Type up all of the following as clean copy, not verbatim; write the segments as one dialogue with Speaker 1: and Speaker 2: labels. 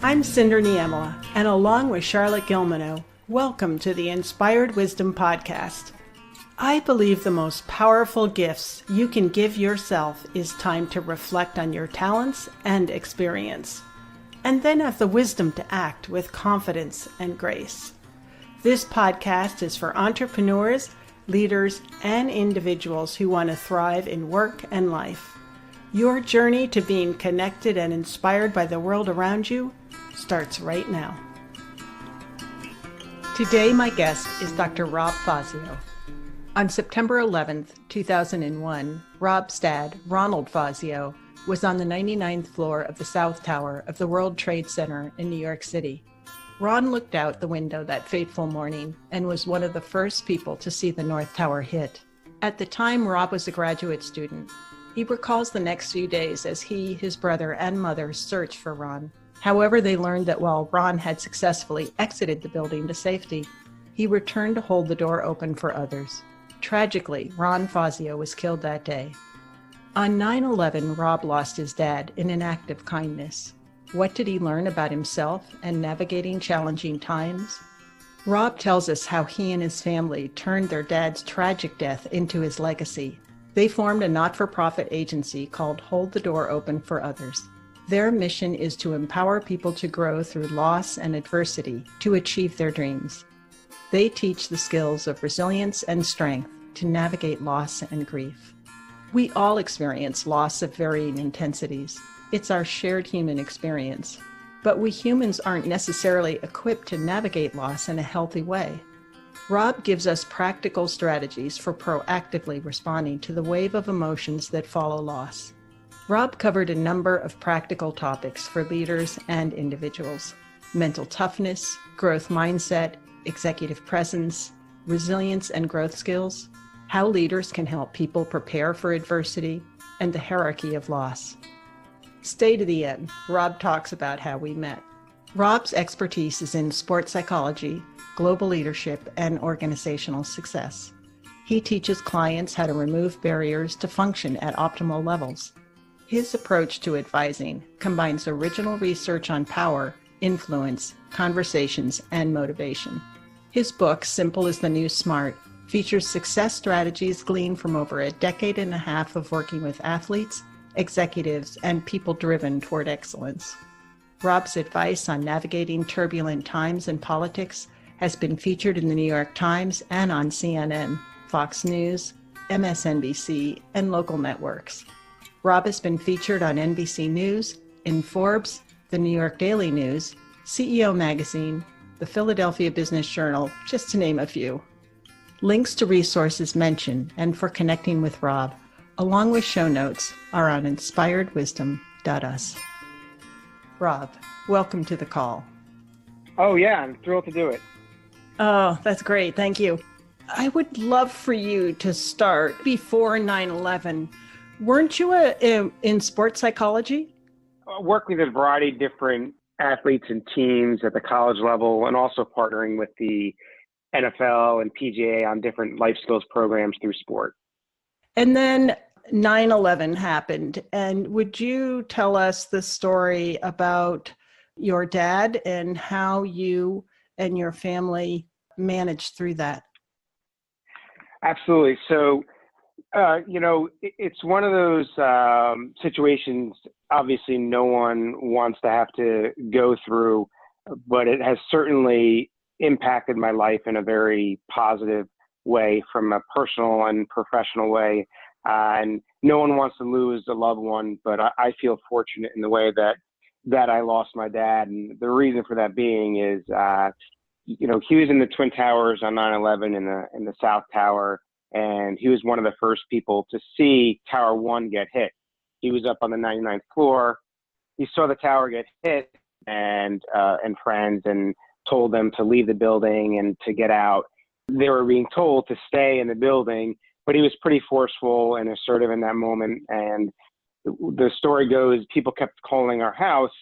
Speaker 1: I'm Cinder Niemela, and along with Charlotte Gilmano, welcome to the Inspired Wisdom Podcast. I believe the most powerful gifts you can give yourself is time to reflect on your talents and experience, and then have the wisdom to act with confidence and grace. This podcast is for entrepreneurs, leaders, and individuals who want to thrive in work and life. Your journey to being connected and inspired by the world around you starts right now. Today, my guest is Dr. Rob Fazio. On September 11th, 2001, Rob's dad, Ronald Fazio, was on the 99th floor of the South Tower of the World Trade Center in New York City. Ron looked out the window that fateful morning and was one of the first people to see the North Tower hit. At the time, Rob was a graduate student. He recalls the next few days as he, his brother, and mother searched for Ron. However, they learned that while Ron had successfully exited the building to safety, he returned to hold the door open for others. Tragically, Ron Fazio was killed that day. On 9/11, Rob lost his dad in an act of kindness. What did he learn about himself and navigating challenging times? Rob tells us how he and his family turned their dad's tragic death into his legacy. They formed a not-for-profit agency called Hold the Door Open for Others. Their mission is to empower people to grow through loss and adversity to achieve their dreams. They teach the skills of resilience and strength to navigate loss and grief. We all experience loss of varying intensities. It's our shared human experience. But we humans aren't necessarily equipped to navigate loss in a healthy way. Rob gives us practical strategies for proactively responding to the wave of emotions that follow loss. Rob covered a number of practical topics for leaders and individuals: mental toughness, growth mindset, executive presence, resilience and growth skills, how leaders can help people prepare for adversity, and the hierarchy of loss. Stay to the end. Rob talks about how we met. Rob's expertise is in sports psychology, global leadership, and organizational success. He teaches clients how to remove barriers to function at optimal levels. His approach to advising combines original research on power, influence, conversations, and motivation. His book, Simple is the New Smart, features success strategies gleaned from over a decade and a half of working with athletes, executives, and people driven toward excellence. Rob's advice on navigating turbulent times in politics has been featured in the New York Times and on CNN, Fox News, MSNBC, and local networks. Rob has been featured on NBC News, in Forbes, the New York Daily News, CEO Magazine, the Philadelphia Business Journal, just to name a few. Links to resources mentioned and for connecting with Rob, along with show notes, are on inspiredwisdom.us. Rob, welcome to the call.
Speaker 2: Oh yeah, I'm thrilled to do it.
Speaker 1: Oh, that's great. Thank you. I would love for you to start before 9/11. Weren't you in sports psychology?
Speaker 2: I work with a variety of different athletes and teams at the college level, and also partnering with the NFL and PGA on different life skills programs through sport.
Speaker 1: And then 9/11 happened. And would you tell us the story about your dad and how you and your family managed through that?
Speaker 2: Absolutely. So, it's one of those situations, obviously no one wants to have to go through, but it has certainly impacted my life in a very positive way, from a personal and professional way. And no one wants to lose a loved one, but I feel fortunate in the way that I lost my dad. And the reason for that being is, he was in the Twin Towers on 9/11 in the South Tower, and he was one of the first people to see Tower 1 get hit. He was up on the 99th floor. He saw the tower get hit, and friends, and told them to leave the building and to get out. They were being told to stay in the building, but he was pretty forceful and assertive in that moment. And the story goes, people kept calling our house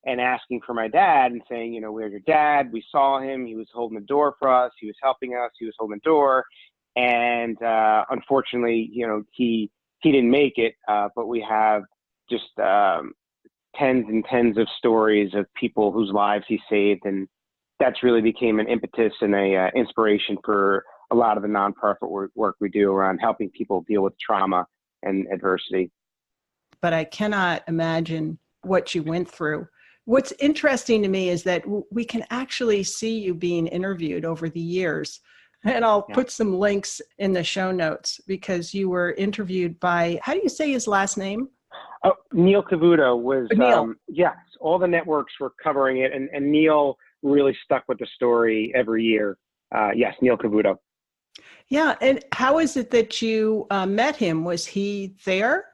Speaker 2: and asking for my dad and saying, where's your dad? We saw him. He was holding the door for us. He was helping us. He was holding the door. And unfortunately, he didn't make it. But we have just tens and tens of stories of people whose lives he saved. And that's really became an impetus and a inspiration for a lot of the nonprofit work we do around helping people deal with trauma and adversity.
Speaker 1: But I cannot imagine what you went through. What's interesting to me is that we can actually see you being interviewed over the years. And I'll put some links in the show notes because you were interviewed by, how do you say his last name?
Speaker 2: Oh, Neil Cavuto was,
Speaker 1: Neil.
Speaker 2: yes, all the networks were covering it. And Neil really stuck with the story every year. Yes, Neil Cavuto.
Speaker 1: Yeah. And how is it that you met him? Was he there?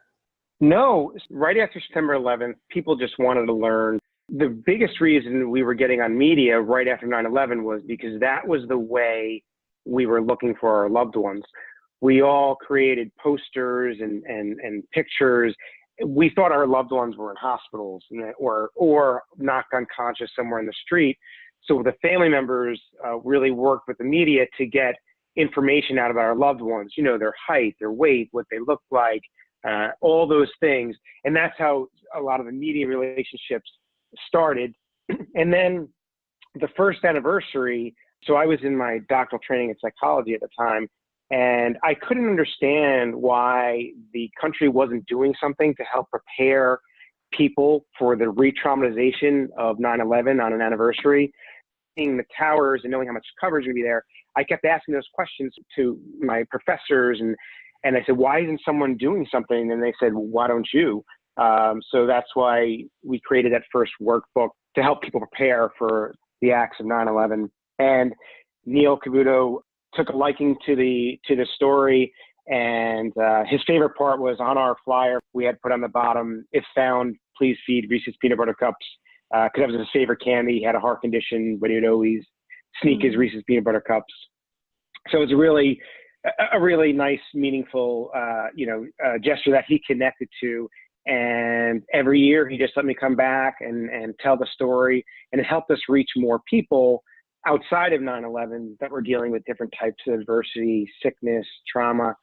Speaker 2: No, right after September 11th, people just wanted to learn. The biggest reason we were getting on media right after 9/11 was because that was the way we were looking for our loved ones. We all created posters and pictures. We thought our loved ones were in hospitals or knocked unconscious somewhere in the street. So the family members really worked with the media to get information out about our loved ones, you know, their height, their weight, what they look like, all those things. And that's how a lot of the media relationships started. And then the first anniversary, so I was in my doctoral training in psychology at the time, and I couldn't understand why the country wasn't doing something to help prepare people for the re-traumatization of 9/11 on an anniversary. Seeing the towers and knowing how much coverage would be there, I kept asking those questions to my professors, and I said, why isn't someone doing something? And they said, well, why don't you? So that's why we created that first workbook to help people prepare for the acts of 9/11. And Neil Cavuto took a liking to the story, and his favorite part was on our flyer we had put on the bottom, if found, please feed Reese's peanut butter cups, because that was his favorite candy. He had a heart condition, but he would always sneak his Reese's peanut butter cups. So it's a really nice, meaningful, gesture that he connected to. And every year he just let me come back and tell the story, and it helped us reach more people outside of 9/11 that were dealing with different types of adversity, sickness, trauma.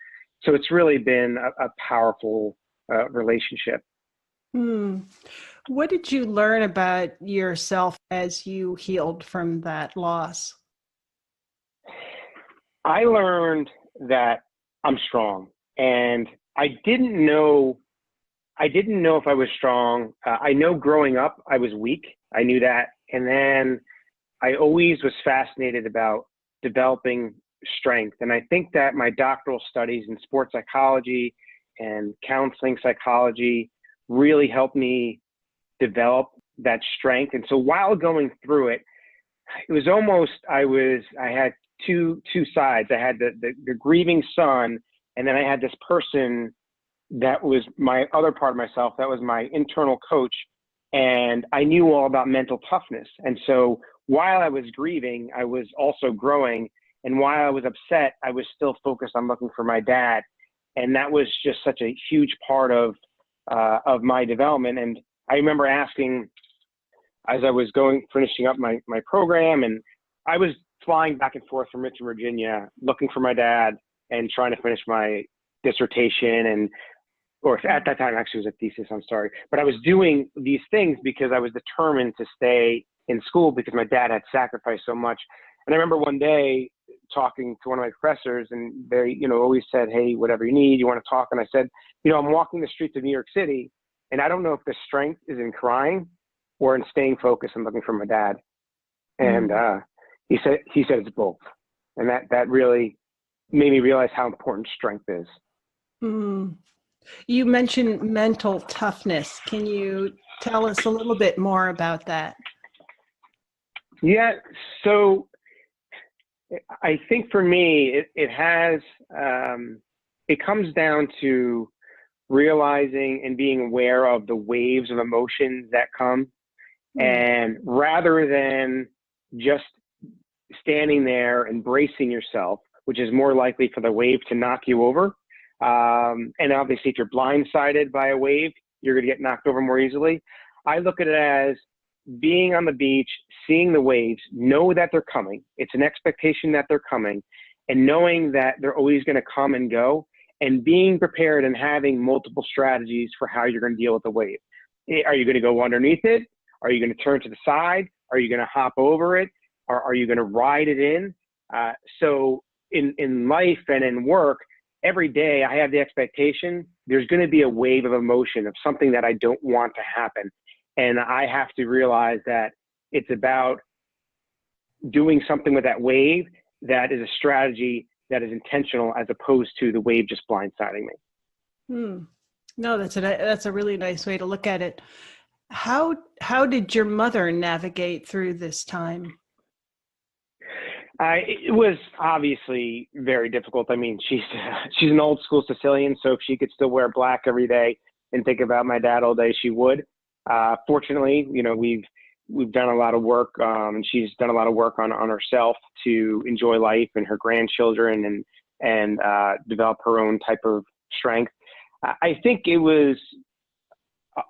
Speaker 2: So it's really been a powerful relationship.
Speaker 1: What did you learn about yourself as you healed from that loss?
Speaker 2: I learned that I'm strong, and I didn't know if I was strong. I know growing up I was weak. I knew that. And then I always was fascinated about developing strength. And I think that my doctoral studies in sports psychology and counseling psychology really helped me develop that strength. And so while going through it, it was almost, I had two sides. I had the grieving son, and then I had this person that was my other part of myself, that was my internal coach. And I knew all about mental toughness. And so while I was grieving, I was also growing. And while I was upset, I was still focused on looking for my dad. And that was just such a huge part of my development. And I remember asking, as I was finishing up my program, and I was flying back and forth from Richmond, Virginia, looking for my dad and trying to finish my dissertation, or at that time, actually it was a thesis, I'm sorry. But I was doing these things because I was determined to stay in school because my dad had sacrificed so much. And I remember one day talking to one of my professors, and they, always said, hey, whatever you need, you want to talk? And I said, I'm walking the streets of New York City, and I don't know if the strength is in crying or in staying focused and looking for my dad. And he said it's both. And that really made me realize how important strength is.
Speaker 1: You mentioned mental toughness. Can you tell us a little bit more about that?
Speaker 2: Yeah. So I think for me, it comes down to realizing and being aware of the waves of emotions that come. And rather than just standing there and bracing yourself, which is more likely for the wave to knock you over. And obviously, if you're blindsided by a wave, you're going to get knocked over more easily. I look at it as being on the beach, seeing the waves, know that they're coming. It's an expectation that they're coming, and knowing that they're always going to come and go, and being prepared and having multiple strategies for how you're going to deal with the wave. Are you going to go underneath it? Are you going to turn to the side? Are you going to hop over it? Or are you going to ride it in? So in life and in work, every day I have the expectation there's going to be a wave of emotion of something that I don't want to happen. And I have to realize that it's about doing something with that wave that is a strategy that is intentional as opposed to the wave just blindsiding me.
Speaker 1: No, that's a really nice way to look at it. How did your mother navigate through this time?
Speaker 2: It was obviously very difficult. I mean, she's an old school Sicilian, so if she could still wear black every day and think about my dad all day, she would. Fortunately, we've done a lot of work, and she's done a lot of work on herself to enjoy life and her grandchildren and develop her own type of strength. I think it was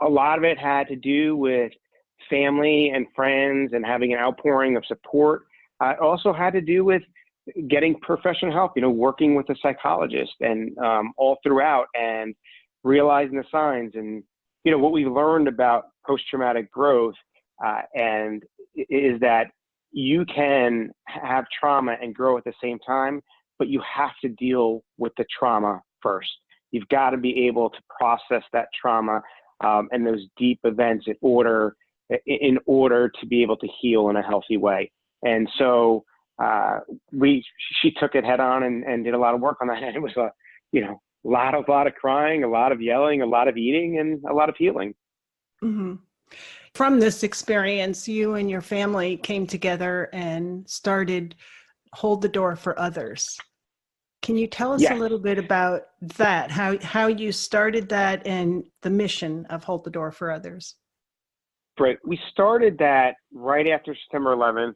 Speaker 2: a lot of it had to do with family and friends and having an outpouring of support. It also had to do with getting professional help, working with a psychologist and all throughout and realizing the signs and, what we learned about post-traumatic growth and is that you can have trauma and grow at the same time, but you have to deal with the trauma first. You've got to be able to process that trauma and those deep events in order to be able to heal in a healthy way. And so she took it head on and did a lot of work on that. And it was a lot of crying, a lot of yelling, a lot of eating, and a lot of healing.
Speaker 1: Mm-hmm. From this experience, you and your family came together and started Hold the Door for Others. Can you tell us a little bit about that, how you started that and the mission of Hold the Door for Others?
Speaker 2: Right. We started that right after September 11th.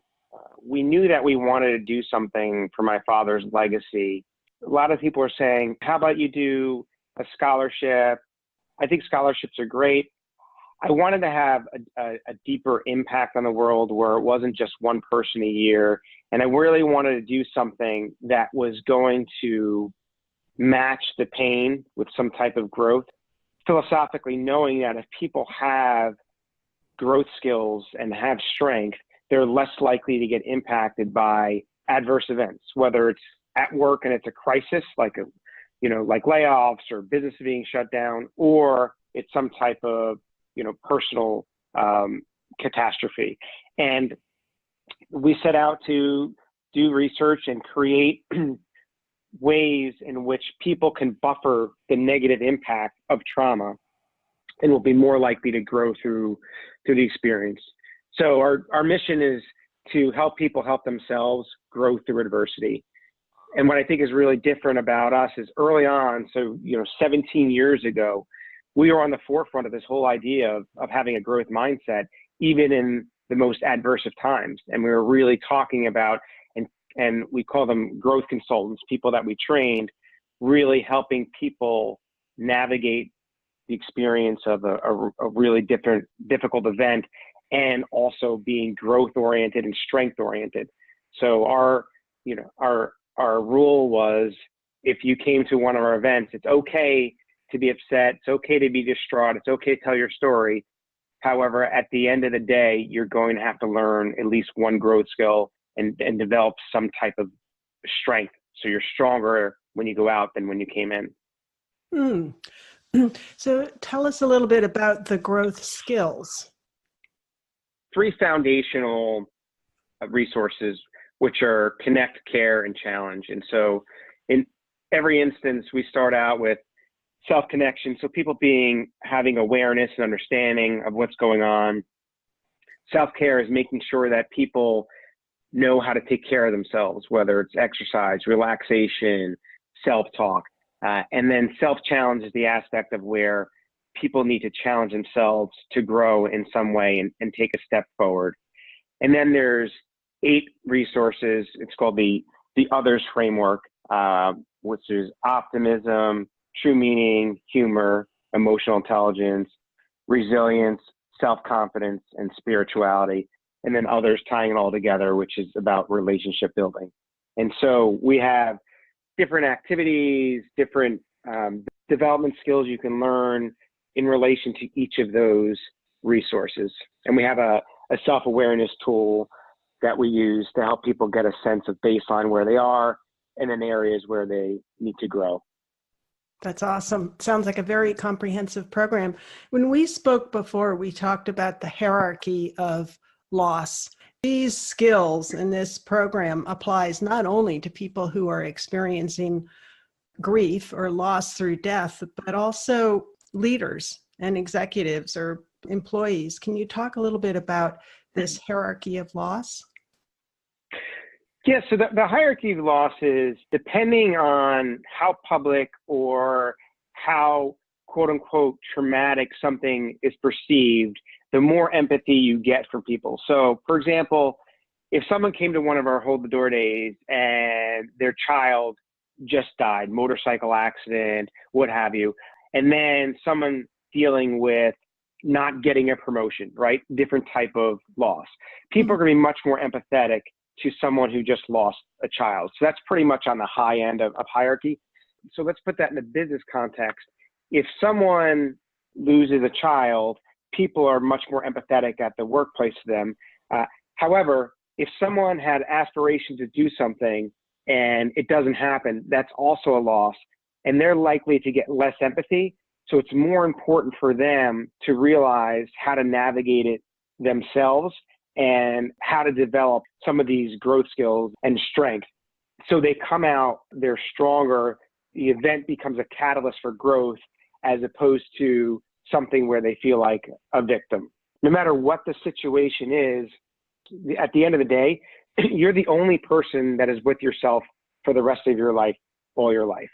Speaker 2: We knew that we wanted to do something for my father's legacy. A lot of people are saying, how about you do a scholarship? I think scholarships are great. I wanted to have a deeper impact on the world where it wasn't just one person a year. And I really wanted to do something that was going to match the pain with some type of growth. Philosophically, knowing that if people have growth skills and have strength, they're less likely to get impacted by adverse events, whether it's at work and it's a crisis like layoffs or business being shut down, or it's some type of personal catastrophe. And we set out to do research and create ways in which people can buffer the negative impact of trauma and will be more likely to grow through the experience. So our mission is to help people help themselves grow through adversity. And what I think is really different about us is early on, so 17 years ago, we were on the forefront of this whole idea of having a growth mindset, even in the most adverse of times. And we were really talking about, and we call them growth consultants, people that we trained, really helping people navigate the experience of a really difficult event, and also being growth oriented and strength oriented. So our rule was, if you came to one of our events, it's okay to be upset. It's okay to be distraught. It's okay to tell your story. However, at the end of the day, you're going to have to learn at least one growth skill and develop some type of strength. So you're stronger when you go out than when you came in.
Speaker 1: So tell us a little bit about the growth skills.
Speaker 2: 3 foundational resources, which are connect, care, and challenge. And so in every instance, we start out with self-connection. So people having awareness and understanding of what's going on. Self-care is making sure that people know how to take care of themselves, whether it's exercise, relaxation, self-talk. And then self-challenge is the aspect of where people need to challenge themselves to grow in some way and take a step forward. And then there's 8 resources. It's called the Others Framework, which is optimism, true meaning, humor, emotional intelligence, resilience, self-confidence, and spirituality. And then others tying it all together, which is about relationship building. And so we have different activities, different development skills you can learn in relation to each of those resources. And we have a self-awareness tool that we use to help people get a sense of baseline where they are and in areas where they need to grow.
Speaker 1: That's awesome. Sounds like a very comprehensive program. When we spoke before, we talked about the hierarchy of loss. These skills in this program applies not only to people who are experiencing grief or loss through death, but also leaders and executives or employees. Can you talk a little bit about this hierarchy of loss?
Speaker 2: Yeah, so the hierarchy of loss is depending on how public or how quote unquote traumatic something is perceived, the more empathy you get from people. So for example, if someone came to one of our Hold the Door days and their child just died, motorcycle accident, what have you, and then someone dealing with not getting a promotion, right? Different type of loss. People are going to be much more empathetic to someone who just lost a child. So that's pretty much on the high end of hierarchy. So let's put that in a business context. If someone loses a child, people are much more empathetic at the workplace to them. However, if someone had aspiration to do something and it doesn't happen, that's also a loss, and they're likely to get less empathy. So it's more important for them to realize how to navigate it themselves and how to develop some of these growth skills and strength. So they come out, they're stronger. The event becomes a catalyst for growth as opposed to something where they feel like a victim. No matter what the situation is, at the end of the day, you're the only person that is with yourself for the rest of your life, all your life.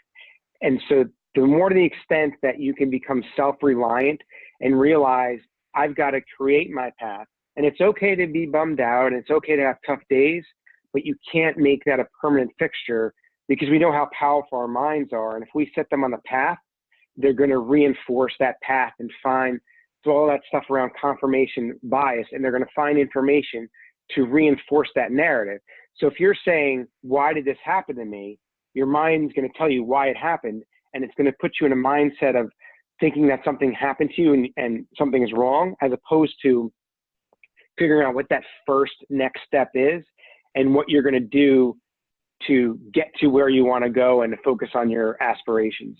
Speaker 2: And so the more to the extent that you can become self-reliant and realize I've got to create my path. And it's okay to be bummed out and it's okay to have tough days, but you can't make that a permanent fixture because we know how powerful our minds are. And if we set them on the path, they're going to reinforce that path and find all that stuff around confirmation bias, and they're going to find information to reinforce that narrative. So if you're saying, why did this happen to me? Your mind's going to tell you why it happened, and it's going to put you in a mindset of thinking that something happened to you and something is wrong, as opposed to figuring out what that first next step is and what you're going to do to get to where you want to go and to focus on your aspirations.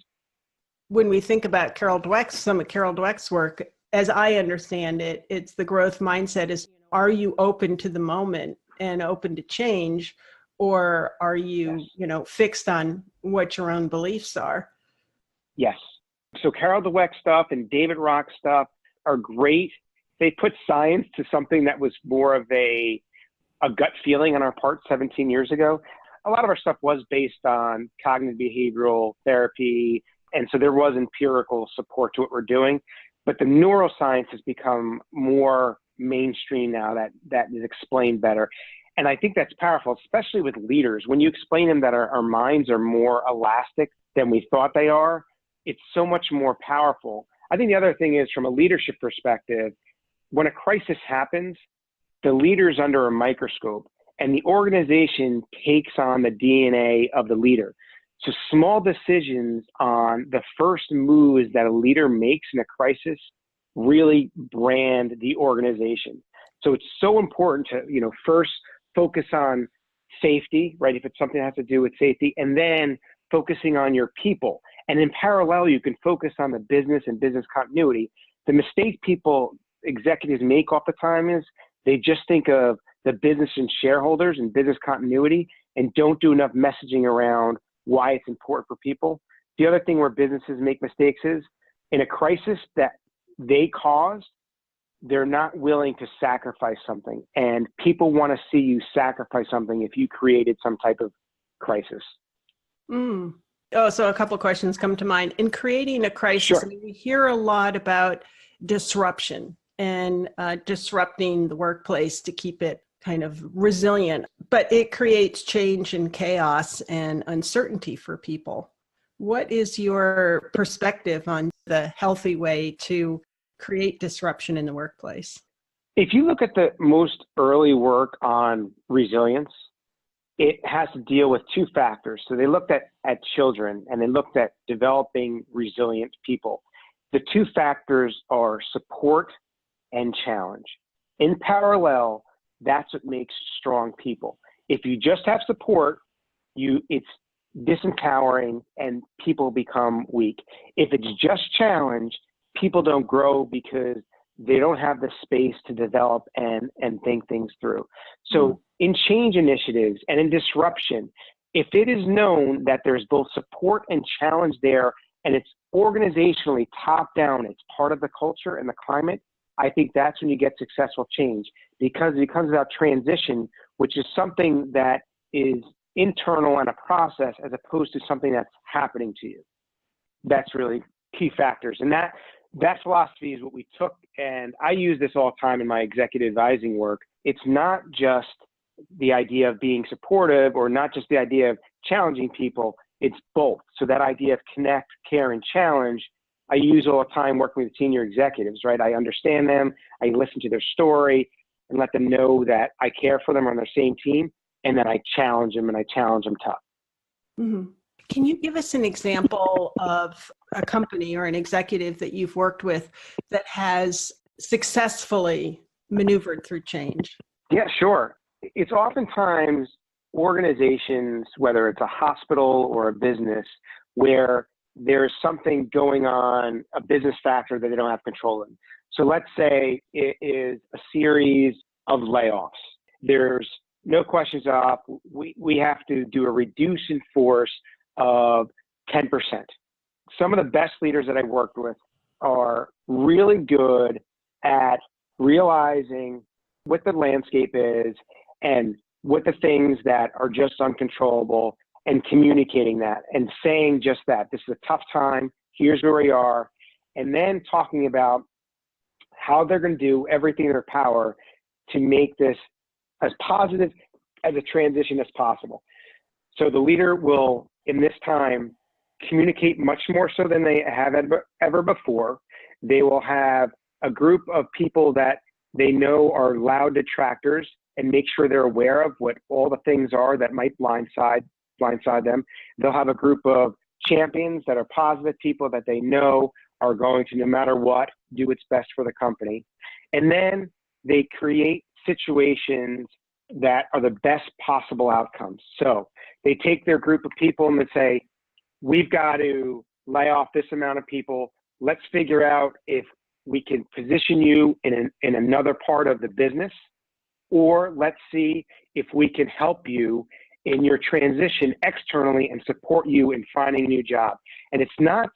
Speaker 1: When we think about some of Carol Dweck's work, as I understand it, it's the growth mindset is, are you open to the moment and open to change, or are you, fixed on what your own beliefs are?
Speaker 2: Yes. So Carol Dweck stuff and David Rock stuff are great. They put science to something that was more of a gut feeling on our part 17 years ago. A lot of our stuff was based on cognitive behavioral therapy, and so there was empirical support to what we're doing. But the neuroscience has become more mainstream now that is explained better. And I think that's powerful, especially with leaders. When you explain them that our minds are more elastic than we thought they are, it's so much more powerful. I think the other thing is, from a leadership perspective, when a crisis happens, the leader's under a microscope and the organization takes on the DNA of the leader. So small decisions on the first moves that a leader makes in a crisis really brand the organization. So it's so important to, first focus on safety, right? If it's something that has to do with safety, and then focusing on your people. And in parallel, you can focus on the business and business continuity. The mistake executives make all the time is they just think of the business and shareholders and business continuity and don't do enough messaging around why it's important for people. The other thing where businesses make mistakes is, in a crisis that they caused, they're not willing to sacrifice something. And people want to see you sacrifice something if you created some type of crisis.
Speaker 1: Oh, so a couple of questions come to mind. In creating a crisis,
Speaker 2: Sure.
Speaker 1: We hear a lot about disruption and disrupting the workplace to keep it kind of resilient, but it creates change and chaos and uncertainty for people. What is your perspective on the healthy way to create disruption in the workplace?
Speaker 2: If you look at the most early work on resilience, it has to deal with two factors. So they looked at children and they looked at developing resilient people. the two factors are support and challenge. In parallel, that's what makes strong people. If you just have support, it's disempowering and people become weak. If it's just challenge, people don't grow because they don't have the space to develop and think things through. So in change initiatives and in disruption, if it is known that there's both support and challenge there, and it's organizationally top down, it's part of the culture and the climate, I think that's when you get successful change, because it becomes about transition, which is something that is internal and a process as opposed to something that's happening to you. That's really key factors. And that philosophy is what we took, and I use this all the time in my executive advising work. It's not just the idea of being supportive or not just the idea of challenging people, it's both. So that idea of connect, care, and challenge, I use all the time working with senior executives, right? I understand them, I listen to their story and let them know that I care for them on their same team, and then I challenge them, and I challenge them tough.
Speaker 1: Mm-hmm. Can you give us an example of a company or an executive that you've worked with that has successfully maneuvered through change?
Speaker 2: Yeah, sure. It's oftentimes organizations, whether it's a hospital or a business, where there's something going on, a business factor that they don't have control in. So let's say it is a series of layoffs. There's no questions off. We have to do a reduce in force of 10%. Some of the best leaders that I've worked with are really good at realizing what the landscape is and what the things that are just uncontrollable, and communicating that and saying just that. This is a tough time. Here's where we are. And then talking about how they're going to do everything in their power to make this as positive as a transition as possible. So the leader will, in this time, communicate much more so than they have ever before. They will have a group of people that they know are loud detractors and make sure they're aware of what all the things are that might blindside them. They'll have a group of champions that are positive people that they know are going to, no matter what, do what's best for the company. And then they create situations that are the best possible outcomes. So they take their group of people and they say, we've got to lay off this amount of people. Let's figure out if we can position you in another part of the business, or let's see if we can help you in your transition externally and support you in finding a new job. And it's not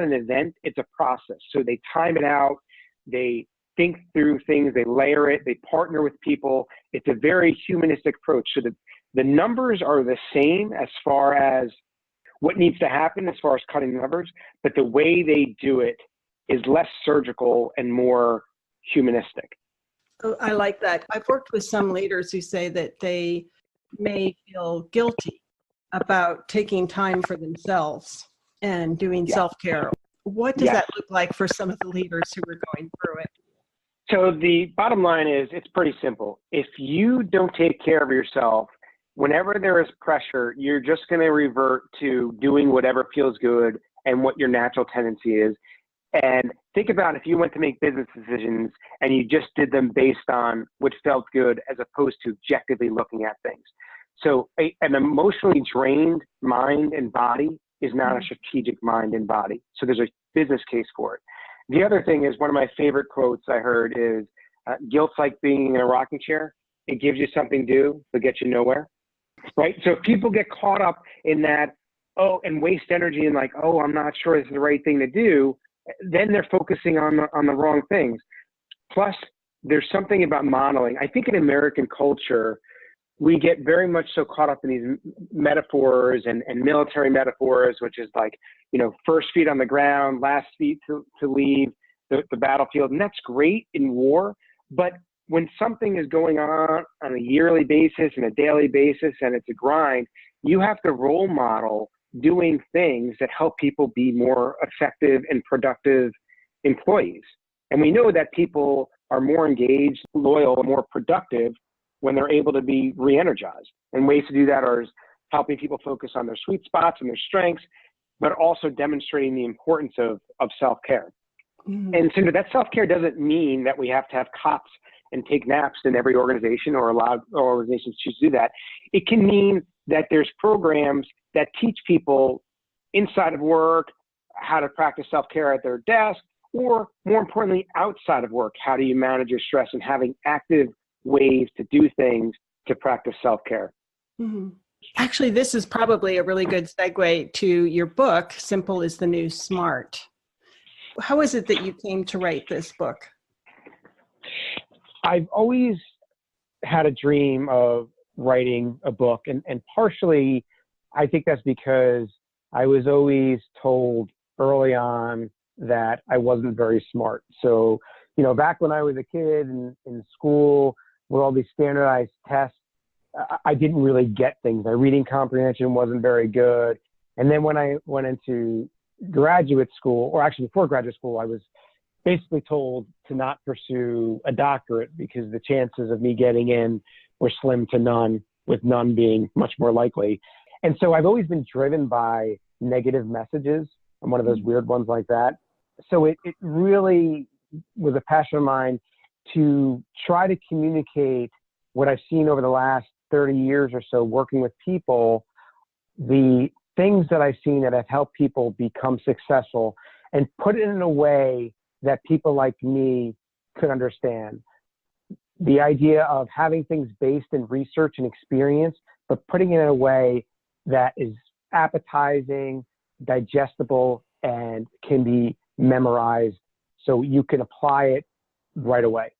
Speaker 2: an event, it's a process. So they time it out, they think through things, they layer it, they partner with people. It's a very humanistic approach. So the numbers are the same as far as what needs to happen as far as cutting numbers, but the way they do it is less surgical and more humanistic.
Speaker 1: Oh, I like that. I've worked with some leaders who say that they may feel guilty about taking time for themselves and doing self-care. What does that look like for some of the leaders who are going through it?
Speaker 2: So the bottom line is, it's pretty simple. If you don't take care of yourself, whenever there is pressure, you're just going to revert to doing whatever feels good and what your natural tendency is. And think about if you went to make business decisions and you just did them based on what felt good as opposed to objectively looking at things. So an emotionally drained mind and body is not a strategic mind and body. So there's a business case for it. The other thing is, one of my favorite quotes I heard is, guilt's like being in a rocking chair. It gives you something to do, but gets you nowhere. Right? So if people get caught up in that, and waste energy and like, I'm not sure this is the right thing to do, then they're focusing on the wrong things. Plus, there's something about modeling. I think in American culture, we get very much so caught up in these metaphors and military metaphors, which is like, first feet on the ground, last feet to leave the battlefield. And that's great in war. But when something is going on a yearly basis and a daily basis and it's a grind, you have to role model doing things that help people be more effective and productive employees. And we know that people are more engaged, loyal, more productive when they're able to be re-energized. And ways to do that are helping people focus on their sweet spots and their strengths, but also demonstrating the importance of self-care.
Speaker 1: Mm-hmm.
Speaker 2: And so that self-care doesn't mean that we have to have cots and take naps in every organization or allow organizations to do that. It can mean that there's programs that teach people inside of work how to practice self-care at their desk, or more importantly, outside of work, how do you manage your stress, and having active ways to do things to practice self-care.
Speaker 1: Mm-hmm. Actually, this is probably a really good segue to your book, Simple is the New Smart. How is it that you came to write this book?
Speaker 2: I've always had a dream of writing a book, and partially I think that's because I was always told early on that I wasn't very smart. So, back when I was a kid in school with all these standardized tests, I didn't really get things. My reading comprehension wasn't very good. And then when I went into graduate school, or actually before graduate school, I was basically told to not pursue a doctorate because the chances of me getting in were slim to none, with none being much more likely. And so I've always been driven by negative messages. I'm one of those weird ones like that. So it really was a passion of mine to try to communicate what I've seen over the last 30 years or so working with people, the things that I've seen that have helped people become successful, and put it in a way that people like me could understand. The idea of having things based in research and experience, but putting it in a way that is appetizing, digestible, and can be memorized so you can apply it right away.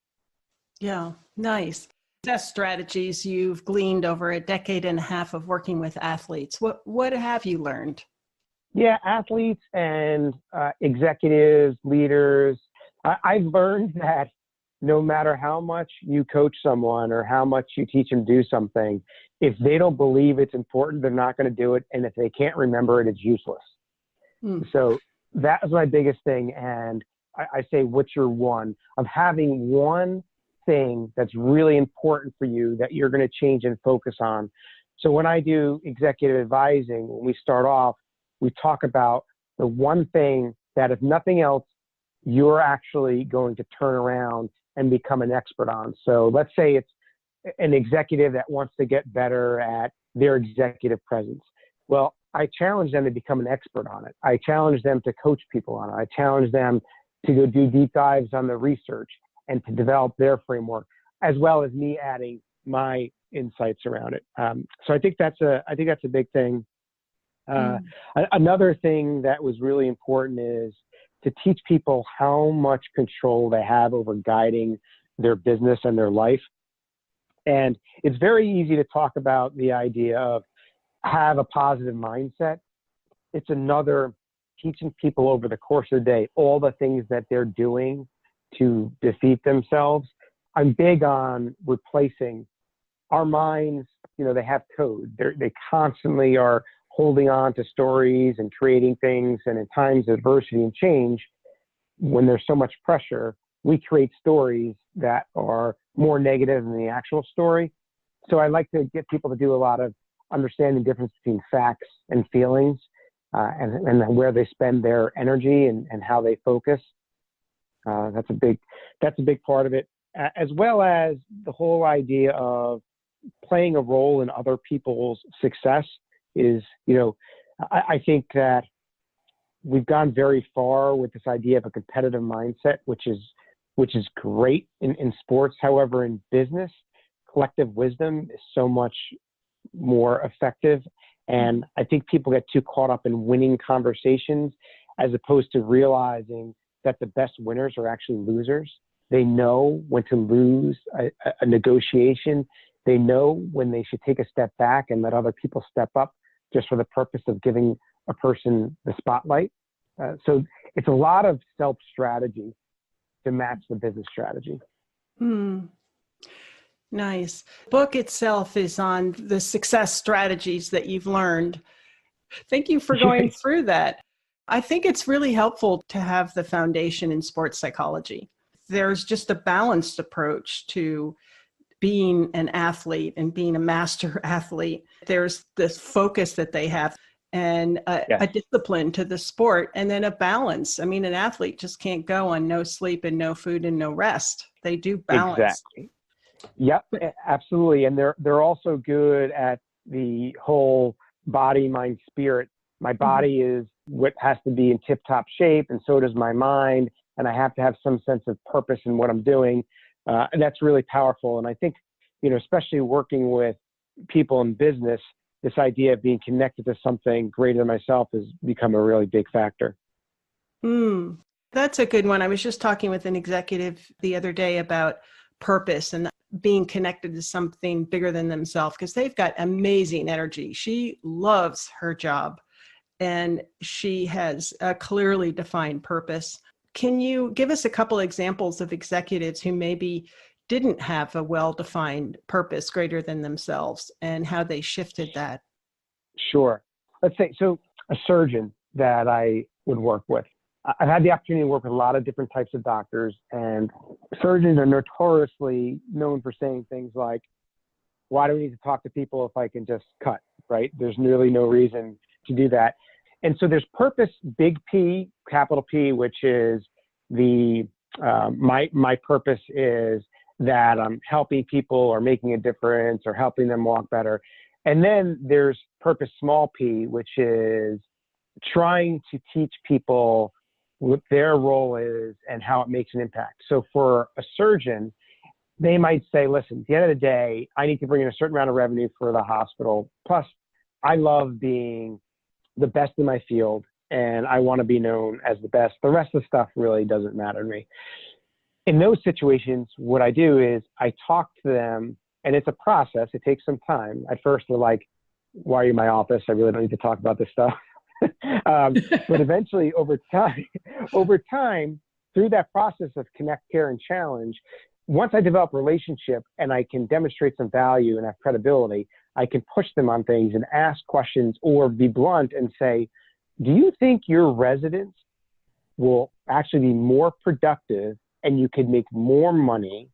Speaker 1: Yeah, nice. Success strategies you've gleaned over a decade and a half of working with athletes. What have you learned?
Speaker 2: Yeah, athletes and executives, leaders. I've learned that no matter how much you coach someone or how much you teach them to do something, if they don't believe it's important, they're not going to do it. And if they can't remember it, it's useless. So that was my biggest thing. And I say, what's your one? Of having one thing that's really important for you that you're going to change and focus on. So when I do executive advising, when we start off, we talk about the one thing that, if nothing else, you're actually going to turn around and become an expert on. So let's say it's an executive that wants to get better at their executive presence. Well, I challenge them to become an expert on it. I challenge them to coach people on it. I challenge them to go do deep dives on the research and to develop their framework, as well as me adding my insights around it. So I think that's a big thing. Another thing that was really important is to teach people how much control they have over guiding their business and their life. And it's very easy to talk about the idea of have a positive mindset. It's another teaching people over the course of the day all the things that they're doing to defeat themselves. I'm big on replacing our minds. They have code. They constantly are holding on to stories and creating things. And in times of adversity and change, when there's so much pressure, we create stories that are more negative than the actual story. So I like to get people to do a lot of understanding the difference between facts and feelings, and where they spend their energy and how they focus. That's a big part of it, as well as the whole idea of playing a role in other people's success is, I think that we've gone very far with this idea of a competitive mindset, which is great in sports. However, in business, collective wisdom is so much more effective. And I think people get too caught up in winning conversations as opposed to realizing that the best winners are actually losers. They know when to lose a negotiation. They know when they should take a step back and let other people step up just for the purpose of giving a person the spotlight. So it's a lot of self-strategy to match the business strategy.
Speaker 1: Nice. The book itself is on the success strategies that you've learned. Thank you for going through that. I think it's really helpful to have the foundation in sports psychology. There's just a balanced approach to being an athlete and being a master athlete. There's this focus that they have. and
Speaker 2: Yes,
Speaker 1: a discipline to the sport, and then a balance. I mean, an athlete just can't go on no sleep and no food and no rest. They do balance.
Speaker 2: exactly. Yep, absolutely. And they're also good at the whole body, mind, spirit. My body is what has to be in tip-top shape, and so does my mind. And I have to have some sense of purpose in what I'm doing. And that's really powerful. And I think, especially working with people in business, this idea of being connected to something greater than myself has become a really big factor.
Speaker 1: That's a good one. I was just talking with an executive the other day about purpose and being connected to something bigger than themselves, because they've got amazing energy. She loves her job and she has a clearly defined purpose. Can you give us a couple examples of executives who maybe didn't have a well-defined purpose greater than themselves and how they shifted that?
Speaker 2: Sure. Let's say, so a surgeon that I would work with. I've had the opportunity to work with a lot of different types of doctors, and surgeons are notoriously known for saying things like, why do we need to talk to people if I can just cut, right? There's really no reason to do that. And so there's purpose, big P, capital P, which is my purpose is that I'm helping people or making a difference or helping them walk better. And then there's purpose, small p, which is trying to teach people what their role is and how it makes an impact. So for a surgeon, they might say, listen, at the end of the day, I need to bring in a certain amount of revenue for the hospital. Plus, I love being the best in my field, and I want to be known as the best. The rest of the stuff really doesn't matter to me. In those situations, what I do is I talk to them, and it's a process. It takes some time. At first, they're like, why are you in my office? I really don't need to talk about this stuff. But eventually, over time, through that process of connect, care, and challenge, once I develop a relationship and I can demonstrate some value and have credibility, I can push them on things and ask questions or be blunt and say, do you think your residents will actually be more productive and you could make more money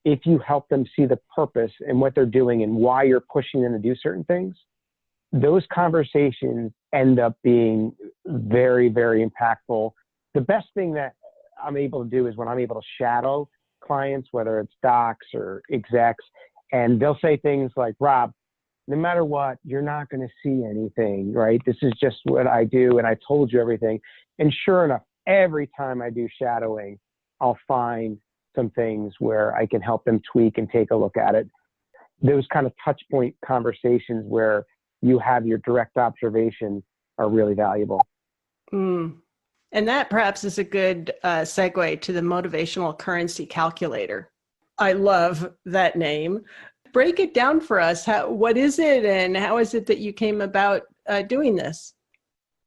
Speaker 2: if you help them see the purpose in what they're doing and why you're pushing them to do certain things? Those conversations end up being very, very impactful. The best thing that I'm able to do is when I'm able to shadow clients, whether it's docs or execs, and they'll say things like, Rob, no matter what, you're not going to see anything, right? This is just what I do, and I told you everything. And sure enough, every time I do shadowing, I'll find some things where I can help them tweak and take a look at it. Those kind of touch point conversations where you have your direct observation are really valuable.
Speaker 1: And that perhaps is a good segue to the motivational currency calculator. I love that name. Break it down for us. What is it, and how is it that you came about doing this?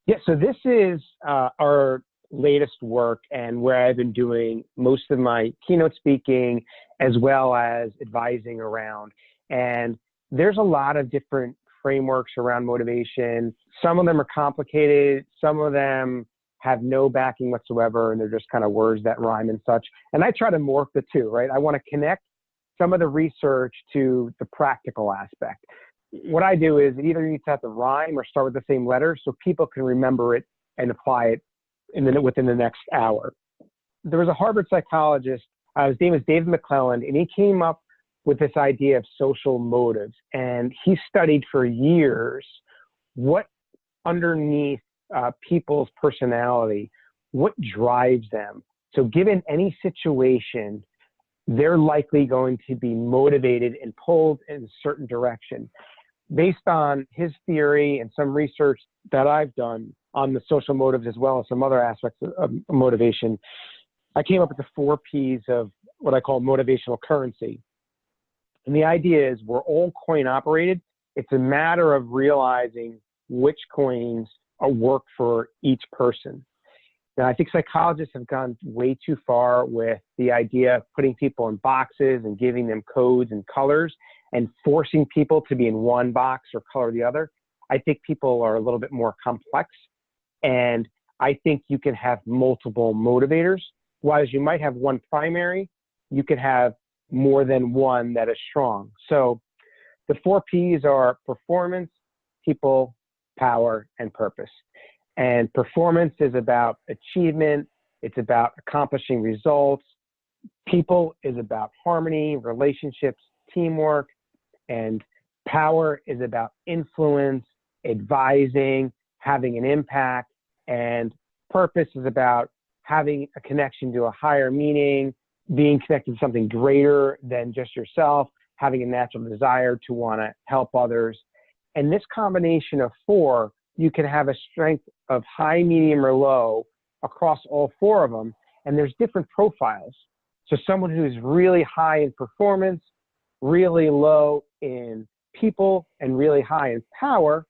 Speaker 2: Yeah, so this is our latest work and where I've been doing most of my keynote speaking as well as advising around. And there's a lot of different frameworks around motivation. Some of them are complicated. Some of them have no backing whatsoever, and they're just kind of words that rhyme and such. And I try to morph the two, right? I want to connect some of the research to the practical aspect. What I do is it either needs to have to rhyme or start with the same letter so people can remember it and apply it within the next hour. There was a Harvard psychologist, his name is David McClelland, and he came up with this idea of social motives. And he studied for years what underneath people's personality, what drives them. So given any situation, they're likely going to be motivated and pulled in a certain direction. Based on his theory and some research that I've done on the social motives as well as some other aspects of motivation, I came up with the 4 Ps of what I call motivational currency. And the idea is we're all coin operated. It's a matter of realizing which coins work for each person. Now, I think psychologists have gone way too far with the idea of putting people in boxes and giving them codes and colors and forcing people to be in one box or color the other. I think people are a little bit more complex. And I think you can have multiple motivators. Whereas you might have one primary, you could have more than one that is strong. So the 4 Ps are performance, people, power, and purpose. And performance is about achievement. It's about accomplishing results. People is about harmony, relationships, teamwork. And power is about influence, advising, having an impact. And purpose is about having a connection to a higher meaning, being connected to something greater than just yourself, having a natural desire to want to help others. And this combination of four, you can have a strength of high, medium, or low across all four of them. And there's different profiles. So someone who's really high in performance, really low in people, and really high in power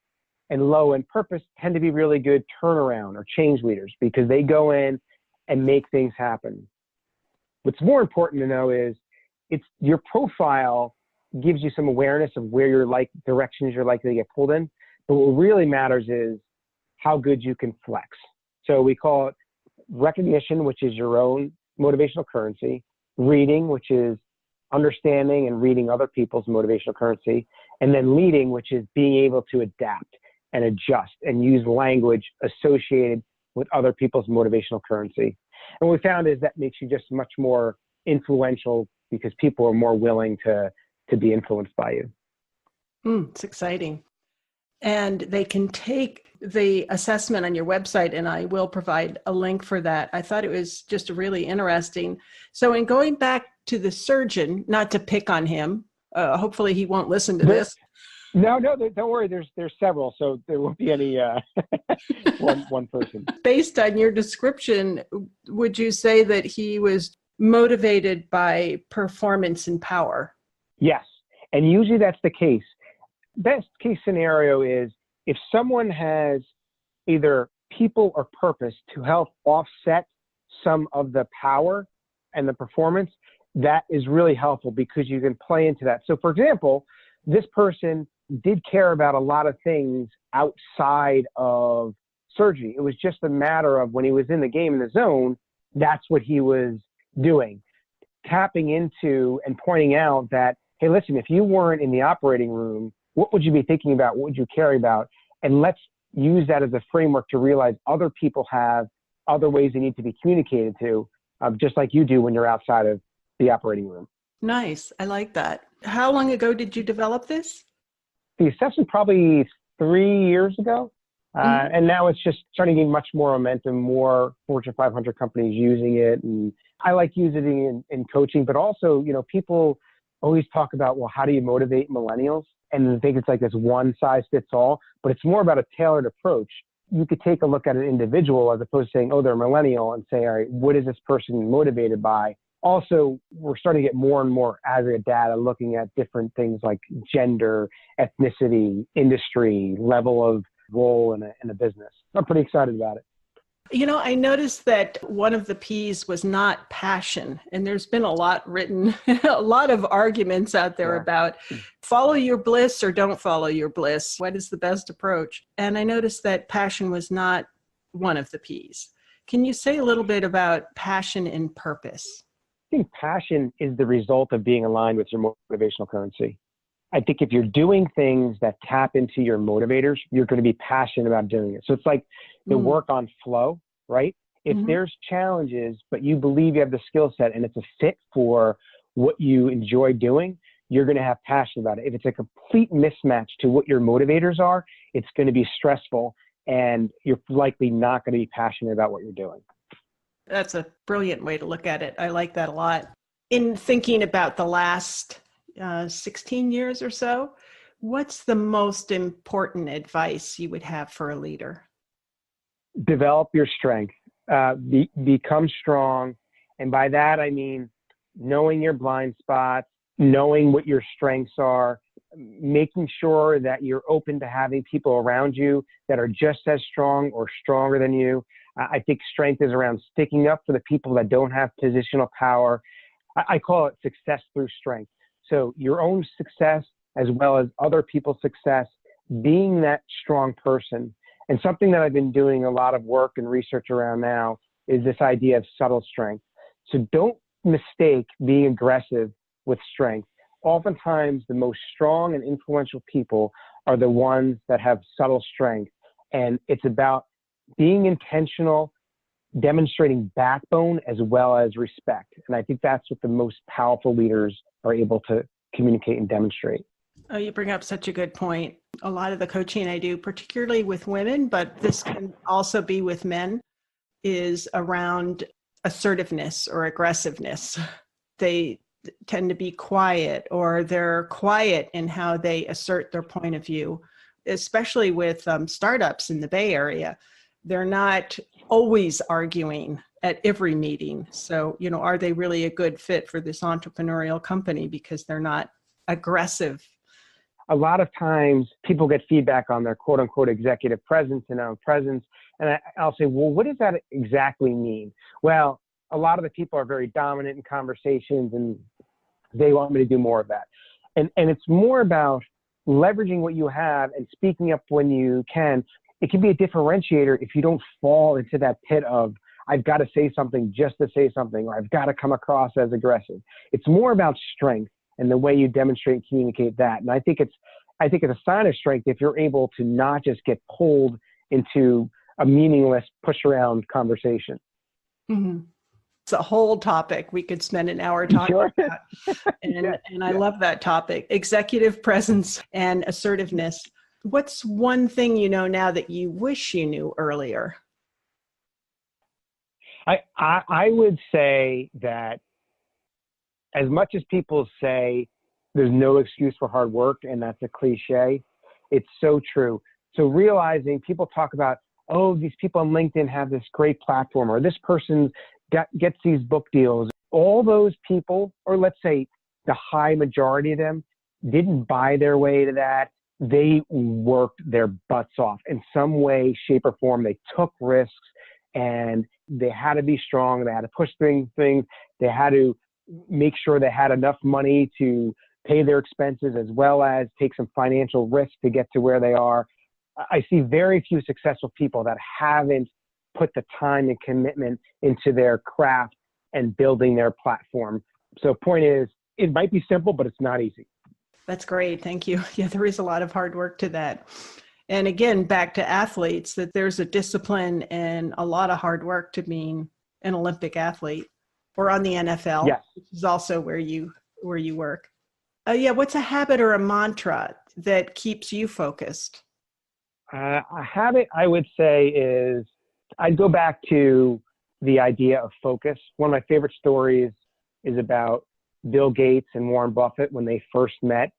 Speaker 2: and low in purpose tend to be really good turnaround or change leaders because they go in and make things happen. What's more important to know is it's your profile gives you some awareness of where you're directions you're likely to get pulled in. But what really matters is how good you can flex. So we call it recognition, which is your own motivational currency, reading, which is understanding and reading other people's motivational currency, and then leading, which is being able to adapt and adjust and use language associated with other people's motivational currency. And what we found is that makes you just much more influential because people are more willing to be influenced by you.
Speaker 1: It's exciting. And they can take the assessment on your website, and I will provide a link for that. I thought it was just really interesting. So in going back to the surgeon, not to pick on him, hopefully he won't listen to this.
Speaker 2: No, don't worry. There's several, so there won't be any one person.
Speaker 1: Based on your description, would you say that he was motivated by performance and power?
Speaker 2: Yes, and usually that's the case. Best case scenario is if someone has either people or purpose to help offset some of the power and the performance, that is really helpful because you can play into that. So for example, this person did care about a lot of things outside of surgery. It was just a matter of when he was in the game, in the zone, that's what he was doing. Tapping into and pointing out that, hey, listen, if you weren't in the operating room, what would you be thinking about? What would you care about? And let's use that as a framework to realize other people have other ways they need to be communicated to, just like you do when you're outside of the operating room.
Speaker 1: Nice. I like that. How long ago did you develop this?
Speaker 2: The assessment probably 3 years ago. And now it's just starting to gain much more momentum, more Fortune 500 companies using it. And I like using it in coaching, but also, people always talk about, well, how do you motivate millennials? And I think it's like this one size fits all, but it's more about a tailored approach. You could take a look at an individual as opposed to saying, oh, they're a millennial, and say, all right, what is this person motivated by? Also, we're starting to get more and more aggregate data looking at different things like gender, ethnicity, industry, level of role in a business. I'm pretty excited about it.
Speaker 1: I noticed that one of the P's was not passion. And there's been a lot written, a lot of arguments out there about follow your bliss or don't follow your bliss. What is the best approach? And I noticed that passion was not one of the P's. Can you say a little bit about passion and purpose?
Speaker 2: I think passion is the result of being aligned with your motivational currency. I think if you're doing things that tap into your motivators, you're going to be passionate about doing it. So it's like the work on flow, right? If there's challenges, but you believe you have the skill set and it's a fit for what you enjoy doing, you're going to have passion about it. If it's a complete mismatch to what your motivators are, it's going to be stressful and you're likely not going to be passionate about what you're doing.
Speaker 1: That's a brilliant way to look at it. I like that a lot. In thinking about the last 16 years or so, what's the most important advice you would have for a leader?
Speaker 2: Develop your strength, become strong. And by that, I mean, knowing your blind spots, knowing what your strengths are, making sure that you're open to having people around you that are just as strong or stronger than you. I think strength is around sticking up for the people that don't have positional power. I call it success through strength. So your own success as well as other people's success, being that strong person. And something that I've been doing a lot of work and research around now is this idea of subtle strength. So don't mistake being aggressive with strength. Oftentimes, the most strong and influential people are the ones that have subtle strength. And it's about being intentional, demonstrating backbone as well as respect. And I think that's what the most powerful leaders are able to communicate and demonstrate.
Speaker 1: Oh, you bring up such a good point. A lot of the coaching I do, particularly with women, but this can also be with men, is around assertiveness or aggressiveness. They tend to be quiet, or they're quiet in how they assert their point of view, especially with startups in the Bay Area. They're not always arguing at every meeting. So, are they really a good fit for this entrepreneurial company because they're not aggressive?
Speaker 2: A lot of times people get feedback on their quote unquote executive presence and presence. And I'll say, well, what does that exactly mean? Well, a lot of the people are very dominant in conversations and they want me to do more of that. And it's more about leveraging what you have and speaking up when you can. It can be a differentiator if you don't fall into that pit of, I've got to say something just to say something, or I've got to come across as aggressive. It's more about strength and the way you demonstrate and communicate that. And I think it's a sign of strength if you're able to not just get pulled into a meaningless push around conversation.
Speaker 1: Mm-hmm. It's a whole topic. We could spend an hour talking about. And I love that topic. Executive presence and assertiveness. What's one thing you know now that you wish you knew earlier?
Speaker 2: I would say that as much as people say there's no excuse for hard work, and that's a cliche, it's so true. So realizing people talk about, oh, these people on LinkedIn have this great platform, or this person gets these book deals. All those people, or let's say the high majority of them, didn't buy their way to that. They worked their butts off in some way, shape, or form. They took risks, and they had to be strong. They had to push things. They had to make sure they had enough money to pay their expenses as well as take some financial risk to get to where they are. I see very few successful people that haven't put the time and commitment into their craft and building their platform. So point is, it might be simple, but it's not easy.
Speaker 1: That's great. Thank you. Yeah, there is a lot of hard work to that. And again, back to athletes, that there's a discipline and a lot of hard work to being an Olympic athlete, or on the NFL,
Speaker 2: yes,
Speaker 1: which is also where you work. What's a habit or a mantra that keeps you focused?
Speaker 2: A habit, I would say, is I'd go back to the idea of focus. One of my favorite stories is about Bill Gates and Warren Buffett when they first met.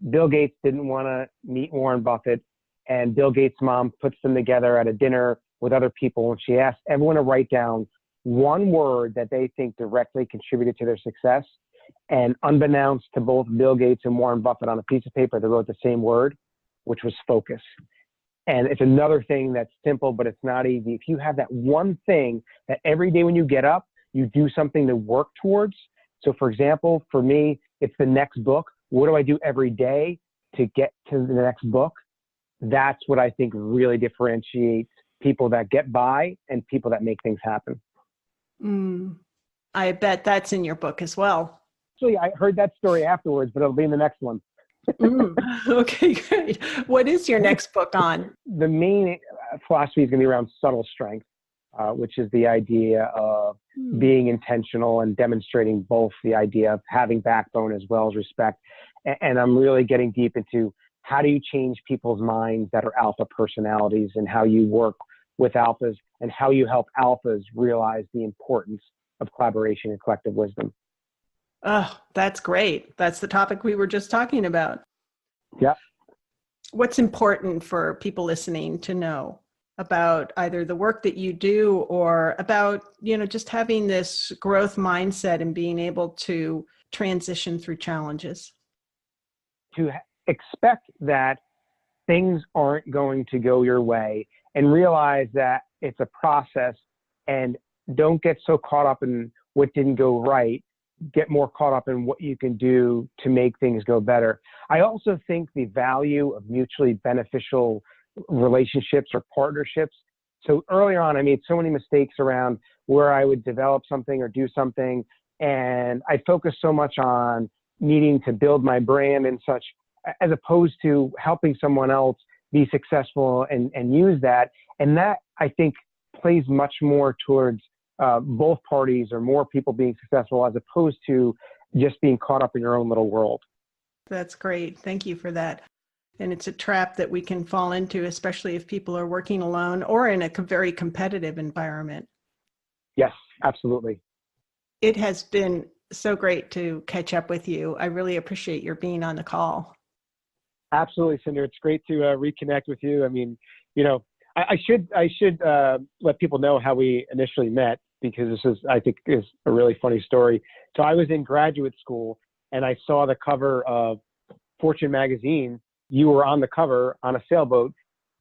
Speaker 2: Bill Gates didn't want to meet Warren Buffett, and Bill Gates' mom puts them together at a dinner with other people, and she asked everyone to write down one word that they think directly contributed to their success. And unbeknownst to both Bill Gates and Warren Buffett, on a piece of paper, they wrote the same word, which was focus. And it's another thing that's simple, but it's not easy. If you have that one thing that every day when you get up, you do something to work towards. So for example, for me, it's the next book. What do I do every day to get to the next book? That's what I think really differentiates people that get by and people that make things happen.
Speaker 1: I bet that's in your book as well.
Speaker 2: Actually, I heard that story afterwards, but it'll be in the next one.
Speaker 1: Okay, great. What is your next book on?
Speaker 2: The main philosophy is going to be around subtle strength, which is the idea of being intentional and demonstrating both the idea of having backbone as well as respect. And I'm really getting deep into how do you change people's minds that are alpha personalities, and how you work with alphas, and how you help alphas realize the importance of collaboration and collective wisdom.
Speaker 1: Oh, that's great. That's the topic we were just talking about.
Speaker 2: Yeah.
Speaker 1: What's important for people listening to know about either the work that you do, or about, just having this growth mindset and being able to transition through challenges?
Speaker 2: To expect that things aren't going to go your way, and realize that it's a process, and don't get so caught up in what didn't go right. Get more caught up in what you can do to make things go better. I also think the value of mutually beneficial relationships or partnerships. So earlier on, I made so many mistakes around where I would develop something or do something, and I focused so much on needing to build my brand and such, as opposed to helping someone else be successful and use that. And that, I think, plays much more towards both parties or more people being successful as opposed to just being caught up in your own little world.
Speaker 1: That's great. Thank you for that. And it's a trap that we can fall into, especially if people are working alone or in a very competitive environment.
Speaker 2: Yes, absolutely.
Speaker 1: It has been so great to catch up with you. I really appreciate your being on the call.
Speaker 2: Absolutely, Cinder. It's great to reconnect with you. I mean, I should let people know how we initially met, because this is, I think, is a really funny story. So I was in graduate school and I saw the cover of Fortune magazine. You were on the cover on a sailboat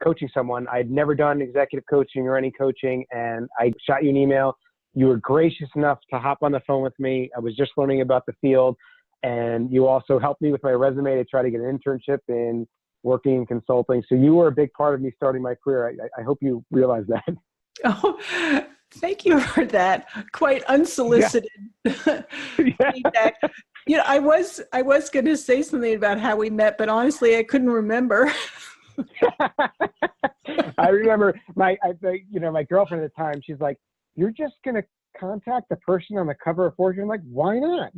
Speaker 2: coaching someone. I had never done executive coaching or any coaching, and I shot you an email. You were gracious enough to hop on the phone with me. I was just learning about the field, and you also helped me with my resume to try to get an internship in working in consulting. So you were a big part of me starting my career. I hope you realize that.
Speaker 1: Oh, thank you for that quite unsolicited feedback. I was going to say something about how we met, but honestly, I couldn't remember.
Speaker 2: I remember my girlfriend at the time. She's like, "You're just going to contact the person on the cover of Fortune?" I'm like, "Why not?"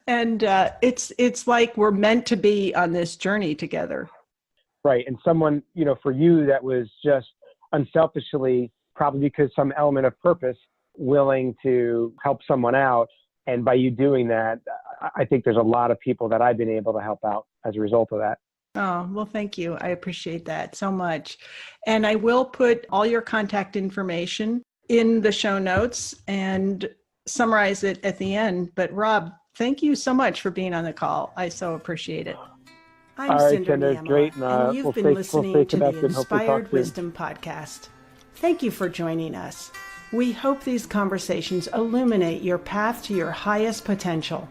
Speaker 1: And it's like we're meant to be on this journey together.
Speaker 2: Right. And someone, for you, that was just unselfishly, probably because some element of purpose, willing to help someone out. And by you doing that, I think there's a lot of people that I've been able to help out as a result of that.
Speaker 1: Oh, well, thank you. I appreciate that so much. And I will put all your contact information in the show notes and summarize it at the end. But Rob, thank you so much for being on the call. I so appreciate it.
Speaker 3: I'm Cinder Niemela, and you've been listening to the Inspired Wisdom Podcast. Thank you for joining us. We hope these conversations illuminate your path to your highest potential.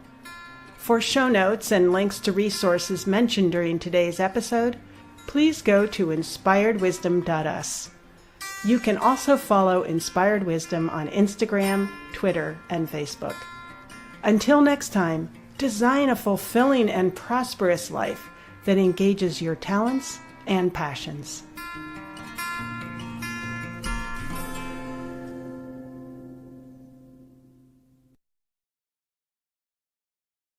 Speaker 3: For show notes and links to resources mentioned during today's episode, please go to inspiredwisdom.us. You can also follow Inspired Wisdom on Instagram, Twitter, and Facebook. Until next time, design a fulfilling and prosperous life that engages your talents and passions.